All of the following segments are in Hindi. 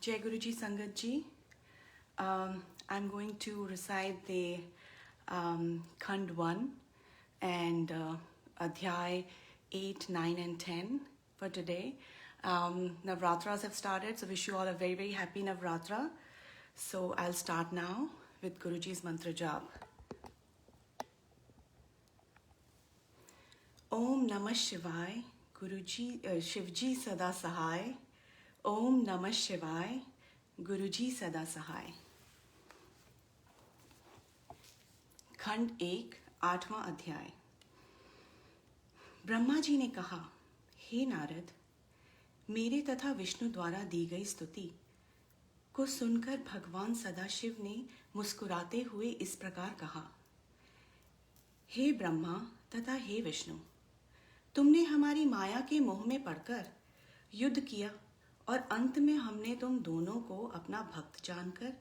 Jai Guruji Sangat Ji. I'm going to recite the Khand 1 and Adhyay 8, 9 and 10 for today. Navratras have started, so wish you all a very, very happy Navratra. So I'll start now with Guruji's mantra jap. Om Namah Shivaya, Guruji, Shivji Sada Sahai. Om Namah Shivaya, Guruji Sada Sahai. खंड 1, 8वां अध्याय। ब्रह्मा जी ने कहा, हे नारद, मेरे तथा विष्णु द्वारा दी गई स्तुति को सुनकर भगवान सदाशिव ने मुस्कुराते हुए इस प्रकार कहा, हे ब्रह्मा तथा हे विष्णु, तुमने हमारी माया के मोह में पड़कर युद्ध किया और अंत में हमने तुम दोनों को अपना भक्त जानकर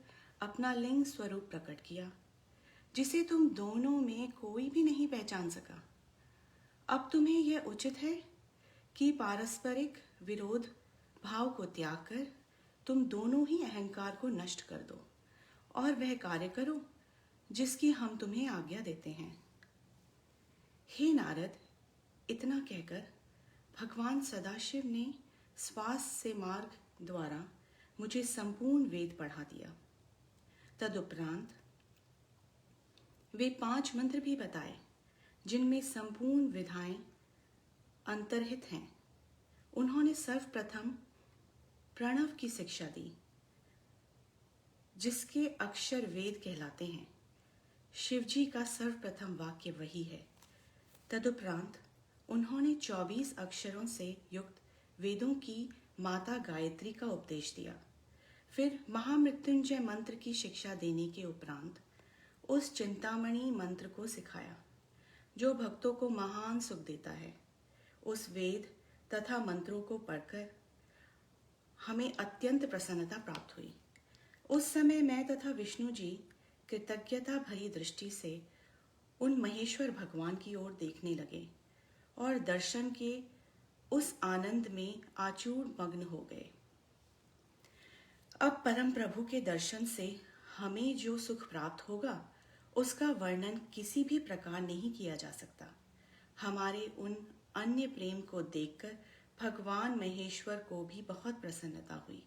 अपना लिंग स्वरूप प्रकट किया, जिसे तुम दोनों में कोई भी नहीं पहचान सका। अब तुम्हें यह उचित है कि पारस्परिक विरोध भाव को त्याग कर तुम दोनों ही अहंकार को नष्ट कर दो और वह कार्य करो जिसकी हम तुम्हें आज्ञा देते हैं। हे नारद, इतना कहकर भगवान सदाशिव ने श्वास से मार्ग द्वारा मुझे संपूर्ण वेद पढ़ा दिया। तदुपरांत वे 5 मंत्र भी बताए जिनमें संपूर्ण विधाएं अंतर्हित हैं। उन्होंने सर्वप्रथम प्रणव की शिक्षा दी, जिसके अक्षर वेद कहलाते हैं। शिवजी का सर्वप्रथम वाक्य वही है। तदुपरांत उन्होंने 24 अक्षरों से युक्त वेदों की माता गायत्री का उपदेश दिया। फिर महामृत्युंजय मंत्र की शिक्षा देने के उपरांत उस चिंतामणि मंत्र को सिखाया जो भक्तों को महान सुख देता है। उस वेद तथा मंत्रों को पढ़कर हमें अत्यंत प्रसन्नता प्राप्त हुई। उस समय मैं तथा विष्णु जी कृतज्ञता भरी दृष्टि से उन महेश्वर भगवान की ओर देखने लगे और दर्शन के उस आनंद में आचूर मग्न हो गए। अब परम प्रभु के दर्शन से हमें जो सुख प्राप्त होगा उसका वर्णन किसी भी प्रकार नहीं किया जा सकता। हमारे उन अन्य प्रेम को देखकर भगवान महेश्वर को भी बहुत प्रसन्नता हुई।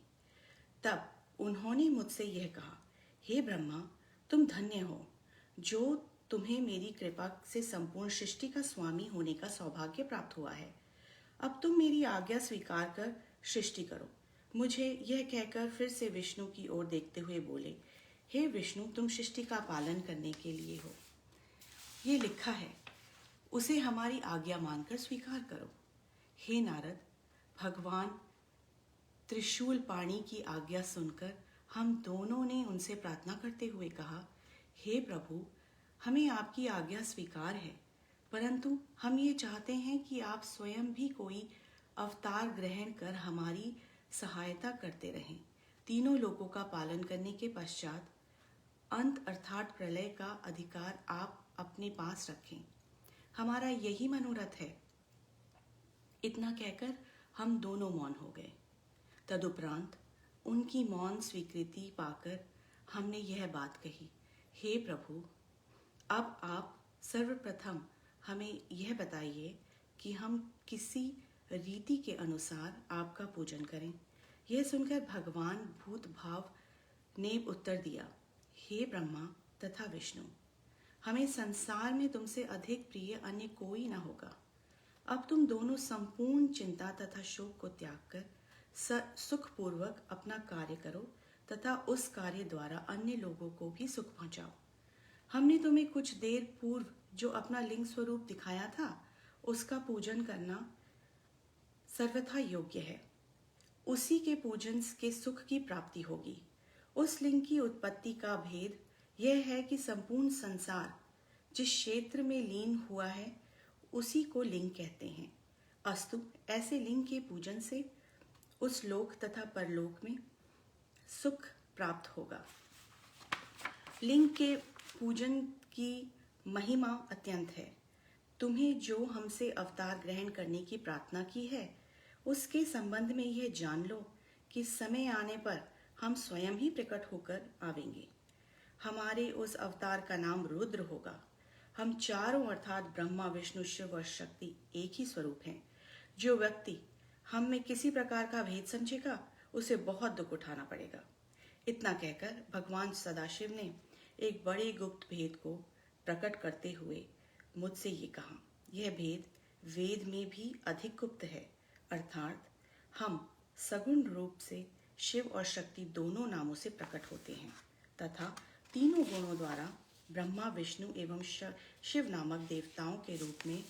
तब उन्होंने मुझसे यह कहा, हे ब्रह्मा, तुम धन्य हो जो तुम्हें मेरी कृपा से संपूर्ण सृष्टि का स्वामी होने का सौभाग्य प्राप्त हुआ है। अब तुम मेरी आज्ञा स्वीकार कर सृष्टि करो। मुझे यह कहकर फिर से विष्णु की ओर देखते हुए बोले, हे विष्णु, तुम सृष्टि का पालन करने के लिए हो। ये लिखा है, उसे हमारी आज्ञा मानकर स्वीकार करो। हे नारद, भगवान त्रिशूल पाणी की आज्ञा सुनकर हम दोनों ने उनसे प्रार्थना करते हुए कहा, हे प्रभु, हमें आपकी आज्ञा स्वीकार है, परंतु हम ये चाहते हैं कि आप स्वयं भी कोई अवतार ग्रहण कर हमारी सहायता करते रहें। तीनों लोकों का पालन करने के पश्चात अंत अर्थात प्रलय का अधिकार आप अपने पास रखें। हमारा यही मनोरथ है। इतना कहकर हम दोनों मौन हो गए। तदुपरांत उनकी मौन स्वीकृति पाकर हमने यह बात कही, हे प्रभु, अब आप सर्वप्रथम हमें यह बताइए कि हम किसी रीति के अनुसार आपका पूजन करें। यह सुनकर भगवान भूत भाव ने उत्तर दिया, हे ब्रह्मा तथा विष्णु, हमें संसार में तुमसे अधिक प्रिय अन्य कोई न होगा। अब तुम दोनों संपूर्ण चिंता तथा शोक को त्याग कर सुखपूर्वक अपना कार्य करो तथा उस कार्य द्वारा अन्य लोगों को भी सुख पहुंचाओ। हमने तुम्हें कुछ देर पूर्व जो अपना लिंग स्वरूप दिखाया था, उसका पूजन करना सर्वथा योग्य है। उसी के पूजन के सुख की प्राप्ति होगी। उस लिंग की उत्पत्ति का भेद यह है कि संपूर्ण संसार जिस क्षेत्र में लीन हुआ है उसी को लिंग कहते हैं। अस्तु, ऐसे लिंग के पूजन से उस लोक तथा परलोक में सुख प्राप्त होगा। लिंग के पूजन की महिमा अत्यंत है। तुम्हें जो हमसे अवतार ग्रहण करने की प्रार्थना की है उसके संबंध में यह जान लो कि समय आने पर हम स्वयं ही प्रकट होकर आवेंगे। हमारे उस अवतार का नाम रुद्र होगा। हम चारों अर्थात ब्रह्मा, विष्णु, शिव और शक्ति एक ही स्वरूप हैं। जो व्यक्ति हम में किसी प्रकार का भेद समझेगा उसे बहुत दुख उठाना पड़ेगा। इतना कहकर भगवान सदाशिव ने एक बड़े गुप्त भेद को प्रकट करते हुए मुझसे ये कहा, यह भेद वेद में भी अधिक गुप्त है, अर्थात हम सगुण रूप से शिव और शक्ति दोनों नामों से प्रकट होते हैं तथा तीनों गुणों द्वारा ब्रह्मा, विष्णु एवं शिव नामक देवताओं के रूप में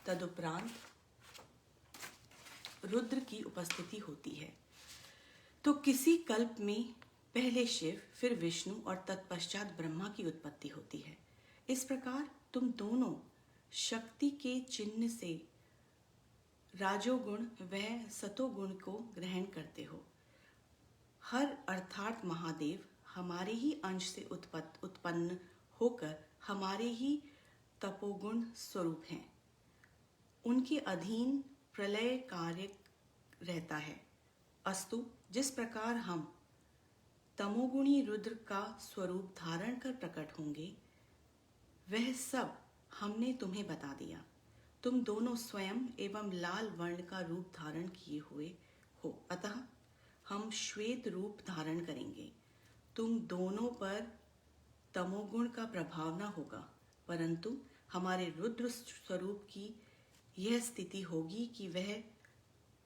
तदुपरांत रुद्र की उपस्थिति होती है। तो किसी कल्प में पहले शिव, फिर विष्णु और तत्पश्चात ब्रह्मा की उत्पत्ति होती है। इस प्रकार तुम दोनों शक्ति के चिन्ह से राजोगुण व सतोगुण को ग्रहण करते हो। हर अर्थात महादेव हमारे ही अंश से उत्पन्न होकर हमारे ही तपोगुण स्वरूप हैं। उनके अधीन प्रलय कार्य रहता है। अस्तु, जिस प्रकार हम तमोगुणी रुद्र का स्वरूप धारण कर प्रकट होंगे वह सब हमने तुम्हें बता दिया। तुम दोनों स्वयं एवं लाल वर्ण का रूप धारण किए हुए हो, अतः हम श्वेत रूप धारण करेंगे। तुम दोनों पर तमोगुण का प्रभाव न होगा, परंतु हमारे रुद्र स्वरूप की यह स्थिति होगी कि वह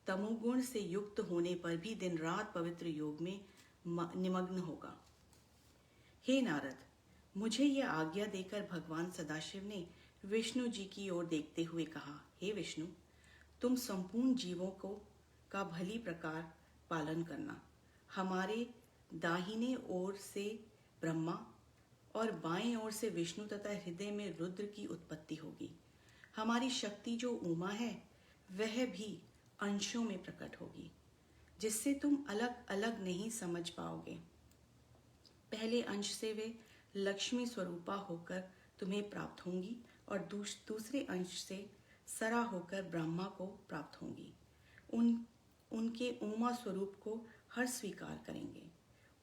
तमोगुण से युक्त होने पर भी दिन रात पवित्र योग में निमग्न होगा। हे नारद, मुझे यह आज्ञा देकर भगवान सदाशिव ने विष्णु जी की ओर देखते हुए कहा, हे विष्णु, तुम संपूर्ण जीवों का भली प्रकार पालन करना। हमारे दाहिने ओर से ब्रह्मा और बाएं ओर से विष्णु तथा हृदय में रुद्र की उत्पत्ति होगी। हमारी शक्ति जो उमा है वह भी अंशों में प्रकट होगी, जिससे तुम अलग अलग नहीं समझ पाओगे। पहले अंश से वे लक्ष्मी स्वरूपा होकर तुम्हें प्राप्त होंगी और दूसरे अंश से सरा होकर ब्रह्मा को प्राप्त होंगी। उनके उमा स्वरूप को हर स्वीकार करेंगे।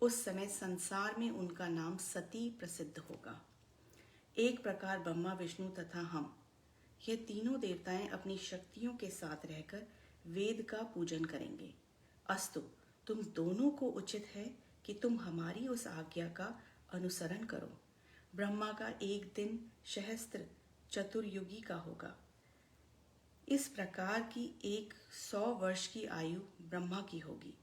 उस समय संसार में उनका नाम सती प्रसिद्ध होगा। एक प्रकार ब्रह्मा, विष्णु तथा हम, ये तीनों देवताएं अपनी शक्तियों के साथ रहकर वेद का पूजन करेंगे। अस्तु, तुम दोनों को उचित है कि तुम हमारी उस आज्ञा का अनुसरण करो। ब्रह्मा का एक दिन सहस्त्र चतुर्युगी का होगा। इस प्रकार की 100 वर्ष की आयु ब्रह्मा की होगी।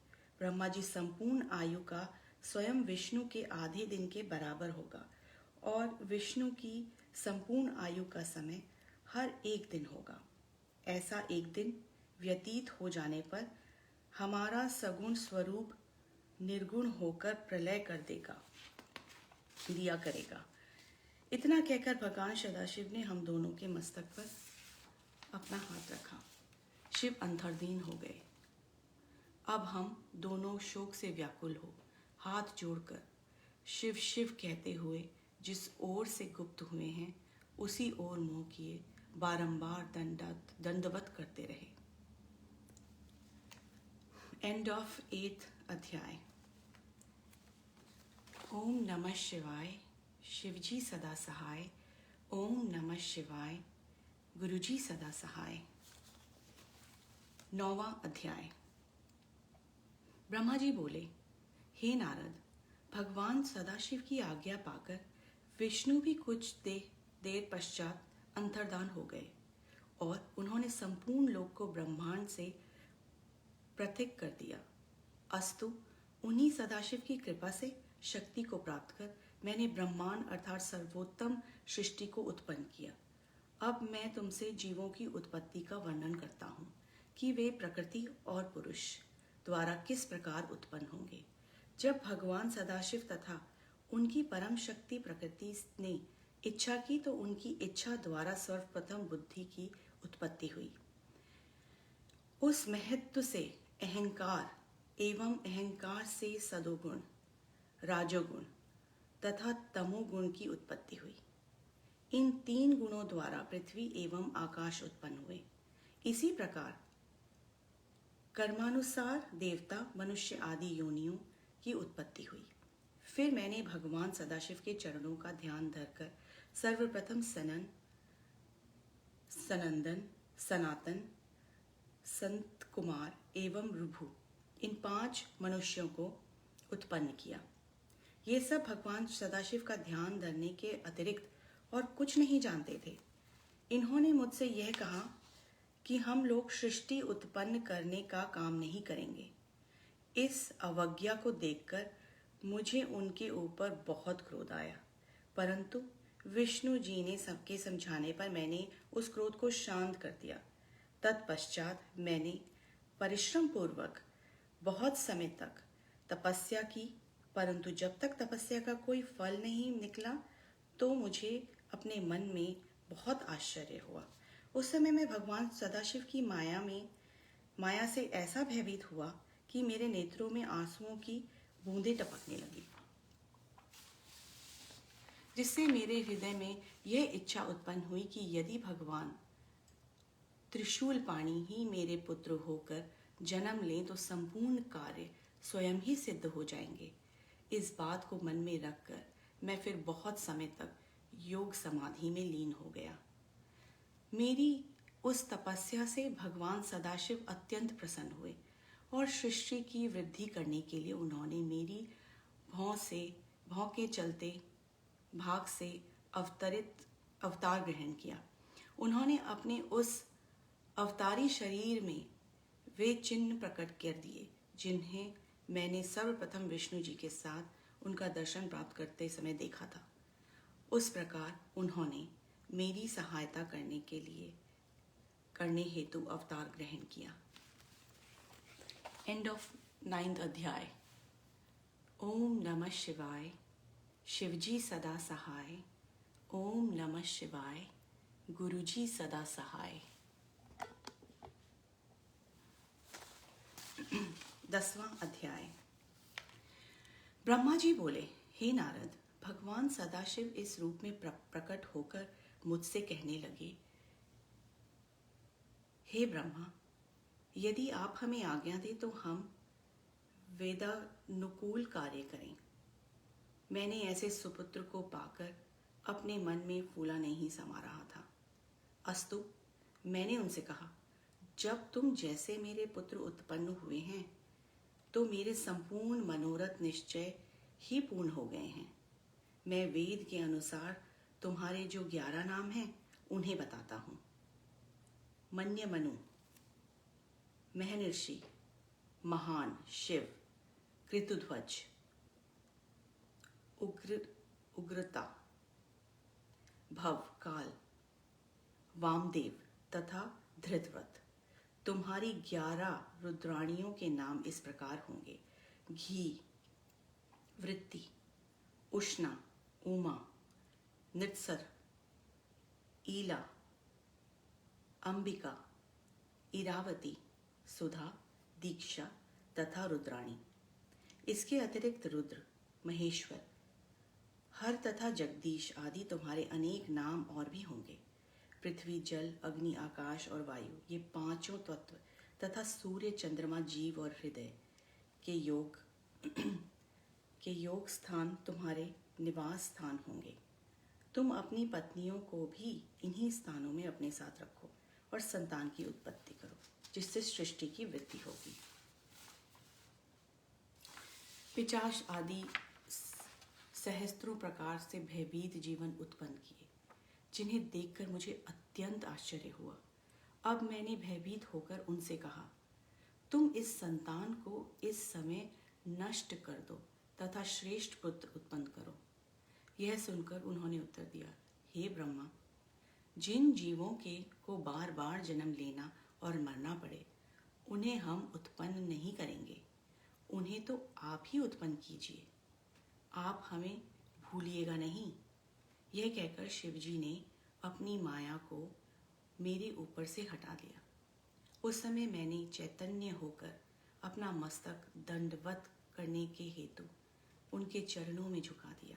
ब्रह्मा जी संपूर्ण आयु का स्वयं विष्णु के आधे दिन के बराबर होगा और विष्णु की संपूर्ण आयु का समय हर एक दिन होगा। ऐसा एक दिन व्यतीत हो जाने पर हमारा सगुण स्वरूप निर्गुण होकर प्रलय कर दिया करेगा। इतना कहकर भगवान सदाशिव ने हम दोनों के मस्तक पर अपना हाथ रखा। शिव अंतर्लीन हो गए। अब हम दोनों शोक से व्याकुल हो हाथ जोड़कर शिव शिव कहते हुए जिस ओर से गुप्त हुए हैं उसी ओर मुंह किए बारंबार दंडवत करते रहे। एंड ऑफ 8th अध्याय। ओम नमः शिवाय। शिवजी सदा सहाय। ओम नमः शिवाय। गुरुजी सदा सहाय। 9वां अध्याय। ब्रह्मा जी बोले, हे नारद, भगवान सदाशिव की आज्ञा पाकर विष्णु भी कुछ देर पश्चात अंतर्धान हो गए और उन्होंने संपूर्ण लोक को ब्रह्मांड से पृथक कर दिया। अस्तु, उन्हीं सदाशिव की कृपा से शक्ति को प्राप्त कर मैंने ब्रह्मांड अर्थात सर्वोत्तम सृष्टि को उत्पन्न किया। अब मैं तुमसे जीवों की उत्पत्ति का वर्णन करता हूँ कि वे प्रकृति और पुरुष द्वारा किस प्रकार उत्पन्न होंगे। जब भगवान सदाशिव तथा उनकी परम शक्ति प्रकृति ने इच्छा की तो उनकी इच्छा द्वारा सर्वप्रथम बुद्धि की उत्पत्ति हुई। उस महत्व से अहंकार एवं अहंकार से सदोगुण, राजोगुण तथा तमोगुण की उत्पत्ति हुई। इन तीन गुणों द्वारा पृथ्वी एवं आकाश उत्पन्न हुए। इसी प्रकार कर्मानुसार देवता, मनुष्य आदि योनियों की उत्पत्ति हुई। फिर मैंने भगवान सदाशिव के चरणों का ध्यान धरकर सर्वप्रथम सनंदन, सनातन, संत कुमार एवं रुभु इन 5 मनुष्यों को उत्पन्न किया। ये सब भगवान सदाशिव का ध्यान धरने के अतिरिक्त और कुछ नहीं जानते थे। इन्होंने मुझसे यह कहा कि हम लोग सृष्टि उत्पन्न करने का काम नहीं करेंगे। इस अवज्ञा को देखकर मुझे उनके ऊपर बहुत क्रोध आया, परंतु विष्णु जी ने सबके समझाने पर मैंने उस क्रोध को शांत कर दिया। तत्पश्चात मैंने परिश्रम पूर्वक बहुत समय तक तपस्या की, परंतु जब तक तपस्या का कोई फल नहीं निकला तो मुझे अपने मन में बहुत आश्चर्य हुआ। उस समय मैं भगवान सदाशिव की माया से ऐसा भयभीत हुआ कि मेरे नेत्रों में आंसुओं की बूंदें टपकने लगी, जिससे मेरे हृदय में यह इच्छा उत्पन्न हुई कि यदि भगवान त्रिशूल पाणी ही मेरे पुत्र होकर जन्म लें तो संपूर्ण कार्य स्वयं ही सिद्ध हो जाएंगे। इस बात को मन में रखकर मैं फिर बहुत समय तक योग समाधि में लीन हो गया। मेरी उस तपस्या से भगवान सदाशिव अत्यंत प्रसन्न हुए और सृष्टि की वृद्धि करने के लिए उन्होंने मेरी भौं के चलते भाग से अवतार ग्रहण किया। उन्होंने अपने उस अवतारी शरीर में वे चिन्ह प्रकट कर दिए जिन्हें मैंने सर्वप्रथम विष्णु जी के साथ उनका दर्शन प्राप्त करते समय देखा था। उस प्रकार उन्होंने मेरी सहायता करने हेतु अवतार ग्रहण किया। एंड ऑफ 9th अध्याय। ओम नमः शिवाय। शिवजी सदा सहाय। ओम नमः शिवाय। गुरुजी सदा सहाय। 10वां अध्याय। ब्रह्मा जी बोले, हे नारद, भगवान सदाशिव इस रूप में प्रकट होकर मुझसे कहने लगे, हे ब्रह्मा, यदि आप हमें आज्ञा दें तो हम वेदानुकूल कार्य करें। मैंने ऐसे सुपुत्र को पाकर अपने मन में फूला नहीं समा रहा था। अस्तु, मैंने उनसे कहा, जब तुम जैसे मेरे पुत्र उत्पन्न हुए हैं तो मेरे संपूर्ण मनोरथ निश्चय ही पूर्ण हो गए हैं। मैं वेद के अनुसार तुम्हारे जो 11 नाम हैं उन्हें बताता हूँ। मन्यमनु, महर्षि, महान, शिव, कृतुध्वज, उग्रता, भव, काल, वामदेव तथा धृतव्रत। तुम्हारी 11 रुद्राणियों के नाम इस प्रकार होंगे: घी, वृत्ति, उष्णा, उमा, नित्सर, ईला, अंबिका, इरावती, सुधा, दीक्षा तथा रुद्राणी। इसके अतिरिक्त रुद्र, महेश्वर, हर तथा जगदीश आदि तुम्हारे अनेक नाम और भी होंगे। पृथ्वी, जल, अग्नि, आकाश और वायु, ये 5 तत्व तथा सूर्य, चंद्रमा, जीव और हृदय के योग स्थान तुम्हारे निवास स्थान होंगे। तुम अपनी पत्नियों को भी इन्हीं स्थानों में अपने साथ रखो और संतान की उत्पत्ति करो, जिससे सृष्टि की वृद्धि होगी। पिशाच आदि सहस्त्रों प्रकार से भयभीत जीवन उत्पन्न किए, जिन्हें देखकर मुझे अत्यंत आश्चर्य हुआ। अब मैंने भयभीत होकर उनसे कहा, तुम इस संतान को इस समय नष्ट कर दो तथा श्रेष्ठ पुत्र उत्पन्न करो। यह सुनकर उन्होंने उत्तर दिया, हे ब्रह्मा, जिन जीवों के को बार बार जन्म लेना और मरना पड़े, उन्हें हम उत्पन्न नहीं करेंगे। उन्हें तो आप ही उत्पन्न कीजिए। आप हमें भूलिएगा नहीं। यह कहकर शिवजी ने अपनी माया को मेरे ऊपर से हटा लिया। उस समय मैंने चैतन्य होकर अपना मस्तक दंडवत करने के हेतु उनके चरणों में झुका दिया।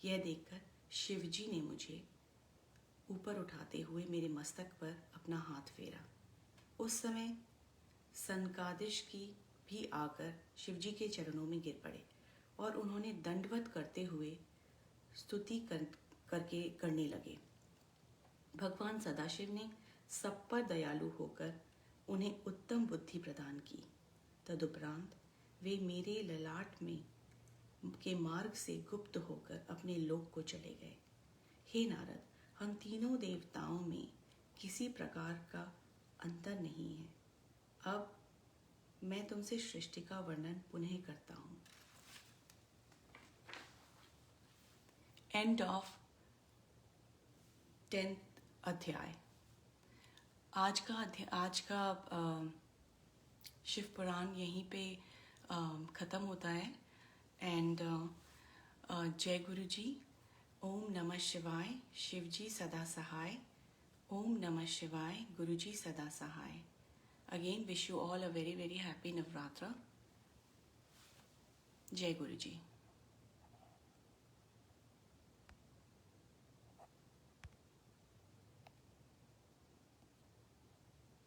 यह देखकर शिवजी ने मुझे ऊपर उठाते हुए मेरे मस्तक पर अपना हाथ फेरा। उस समय सनकादिश भी आकर शिवजी के चरणों में गिर पड़े और उन्होंने दंडवत करते हुए स्तुति करने लगे। भगवान सदाशिव ने सब पर दयालु होकर उन्हें उत्तम बुद्धि प्रदान की। तदुपरांत वे मेरे ललाट में के मार्ग से गुप्त होकर अपने लोक को चले गए। हे नारद, हम तीनों देवताओं में किसी प्रकार का अंतर नहीं है। अब मैं तुमसे सृष्टि का वर्णन पुनः करता हूँ। एंड ऑफ 10th अध्याय। आज का शिव पुराण यहीं पे ख़त्म होता है। एंड जय गुरु जी। ओम नमः शिवाय। शिव जी सदा सहाय। ओम नमः शिवाय। गुरु जी सदा सहाय। Again wish you all a very very happy Navratra. जय गुरु जी।